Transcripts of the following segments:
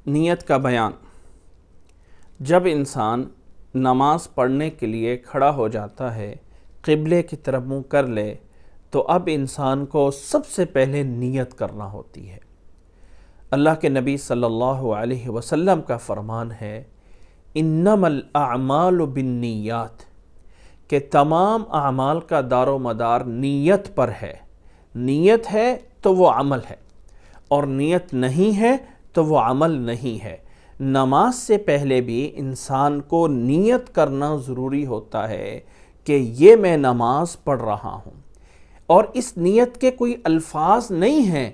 نیت کا بیان۔ جب انسان نماز پڑھنے کے لیے کھڑا ہو جاتا ہے، قبلے کی طرف منہ کر لے، تو اب انسان کو سب سے پہلے نیت کرنا ہوتی ہے۔ اللہ کے نبی صلی اللہ علیہ وسلم کا فرمان ہے، انما الاعمال بالنیات، کہ تمام اعمال کا دار و مدار نیت پر ہے۔ نیت ہے تو وہ عمل ہے، اور نیت نہیں ہے تو وہ عمل نہیں ہے۔ نماز سے پہلے بھی انسان کو نیت کرنا ضروری ہوتا ہے کہ یہ میں نماز پڑھ رہا ہوں، اور اس نیت کے کوئی الفاظ نہیں ہیں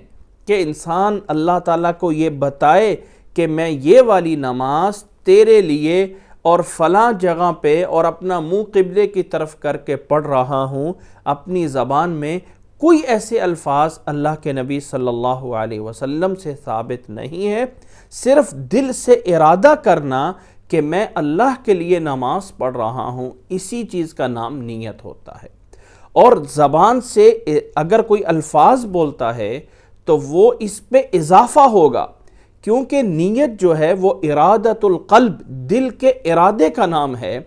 کہ انسان اللہ تعالیٰ کو یہ بتائے کہ میں یہ والی نماز تیرے لیے اور فلاں جگہ پہ اور اپنا منہ قبلے کی طرف کر کے پڑھ رہا ہوں۔ اپنی زبان میں کوئی ایسے الفاظ اللہ کے نبی صلی اللہ علیہ وسلم سے ثابت نہیں ہے۔ صرف دل سے ارادہ کرنا کہ میں اللہ کے لیے نماز پڑھ رہا ہوں، اسی چیز کا نام نیت ہوتا ہے۔ اور زبان سے اگر کوئی الفاظ بولتا ہے تو وہ اس پہ اضافہ ہوگا، کیونکہ نیت جو ہے وہ ارادت القلب، دل کے ارادے کا نام ہے،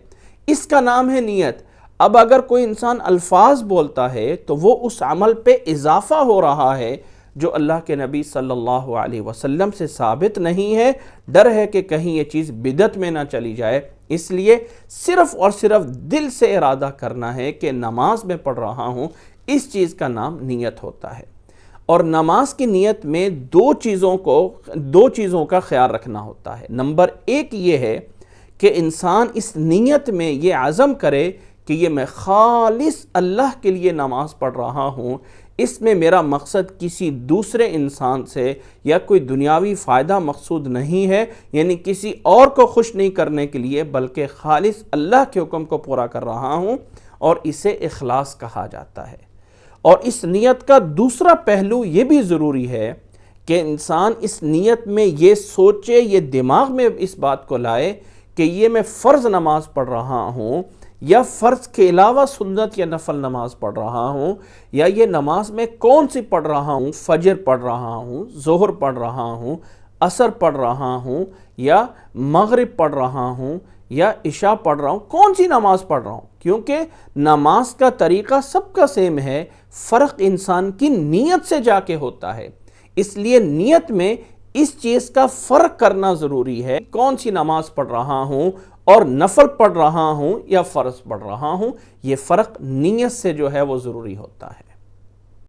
اس کا نام ہے نیت۔ اب اگر کوئی انسان الفاظ بولتا ہے تو وہ اس عمل پہ اضافہ ہو رہا ہے جو اللہ کے نبی صلی اللہ علیہ وسلم سے ثابت نہیں ہے۔ ڈر ہے کہ کہیں یہ چیز بدعت میں نہ چلی جائے، اس لیے صرف اور صرف دل سے ارادہ کرنا ہے کہ نماز میں پڑھ رہا ہوں، اس چیز کا نام نیت ہوتا ہے۔ اور نماز کی نیت میں دو چیزوں کا خیال رکھنا ہوتا ہے۔ نمبر ایک یہ ہے کہ انسان اس نیت میں یہ عزم کرے کہ یہ میں خالص اللہ کے لیے نماز پڑھ رہا ہوں، اس میں میرا مقصد کسی دوسرے انسان سے یا کوئی دنیاوی فائدہ مقصود نہیں ہے، یعنی کسی اور کو خوش نہیں کرنے کے لیے، بلکہ خالص اللہ کے حکم کو پورا کر رہا ہوں، اور اسے اخلاص کہا جاتا ہے۔ اور اس نیت کا دوسرا پہلو یہ بھی ضروری ہے کہ انسان اس نیت میں یہ سوچے، یہ دماغ میں اس بات کو لائے کہ یہ میں فرض نماز پڑھ رہا ہوں، یا فرض کے علاوہ سنت یا نفل نماز پڑھ رہا ہوں، یا یہ نماز میں کون سی پڑھ رہا ہوں، فجر پڑھ رہا ہوں، ظہر پڑھ رہا ہوں، عصر پڑھ رہا ہوں، یا مغرب پڑھ رہا ہوں، یا عشاء پڑھ رہا ہوں، کون سی نماز پڑھ رہا ہوں۔ کیونکہ نماز کا طریقہ سب کا سیم ہے، فرق انسان کی نیت سے جا کے ہوتا ہے۔ اس لیے نیت میں اس چیز کا فرق کرنا ضروری ہے، کون سی نماز پڑھ رہا ہوں اور نفل پڑھ رہا ہوں یا فرض پڑھ رہا ہوں، یہ فرق نیت سے جو ہے وہ ضروری ہوتا ہے۔